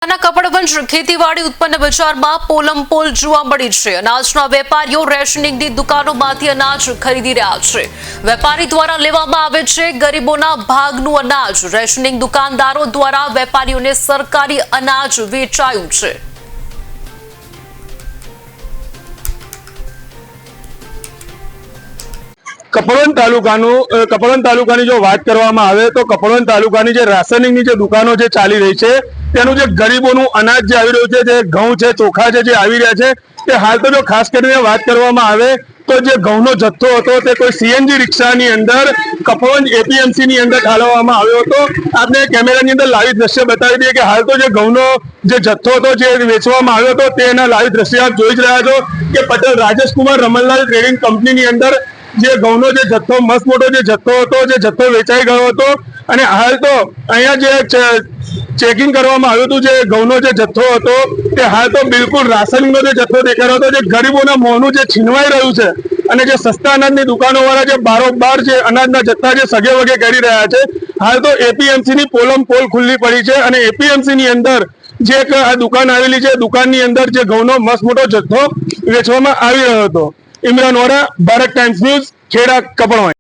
કપડવંજ ખેતીવાડી ઉત્પન્ન બજારમાં પોલમપોલ જોવા મળી છે। અનાજના વેપારીઓ રેશનિંગની દુકાનોમાંથી અનાજ ખરીદી રહ્યા છે। વેપારી દ્વારા લેવામાં આવે છે ગરીબોના ભાગનું અનાજ। રેશનિંગ દુકાનદારો દ્વારા વેપારીઓને સરકારી અનાજ વેચાયું છે। કપડવંજ તાલુકાની જો વાત કરવામાં આવે તો કપડવંજ તાલુકાની જે રાશનિંગની જે દુકાનો જે ચાલી રહી છે તેનું જે ગરીબોનું અનાજ જે આવી રહ્યું છે, જે ઘઉં છે, ચોખા છે, જે આવી રહ્યા છે તે હાલ તો જો ખાસ કરીને વાત કરવામાં આવે તો જે ઘઉંનો જથ્થો હતો તે કોઈ સીએનજી રિક્ષાની અંદર કપડવંજ એપીએમસી ની અંદર ઠાલવવામાં આવ્યો હતો। આપણે કેમેરાની અંદર લાઈવ દ્રશ્ય બતાવી દઈએ કે હાલ તો જે ઘઉંનો જે જથ્થો હતો જે વેચવામાં આવ્યો હતો તેના લાઈવ દ્રશ્ય આપ જોઈ જ રહ્યા છો કે પટેલ રાજેશકુમાર રમણલાલ ટ્રેડિંગ કંપનીની અંદર જે ઘઉંનો જે જથ્થો મસ્ત મોટો જે જથ્થો હતો, જે જથ્થો વેચાઈ ગયો હતો અને હાલ તો અહીંયા જે ચેકિંગ કરવામાં આવ્યું હતું, જે ઘઉંનો જે જથ્થો હતો તે હાલ તો બિલકુલ રાશનિંગનો જે જથ્થો દેખાઈ રહ્યો હતો, જે ગરીબોના મોંનું જે છીનવાઈ રહ્યું છે અને જે સસ્તા અનાજની દુકાનો વાળા જે બારોબાર જે અનાજના જથ્થા જે સગે વગે કરી રહ્યા છે। હાલ તો એપીએમસી ની પોલમ પોલ ખુલ્લી પડી છે અને એપીએમસી ની અંદર જે આ દુકાન આવેલી છે, દુકાનની અંદર જે ઘઉંનો મસ્ત મોટો જથ્થો વેચવામાં આવી રહ્યો હતો। Imran Vora, Bharat times news, Kheda, Kapadvanj.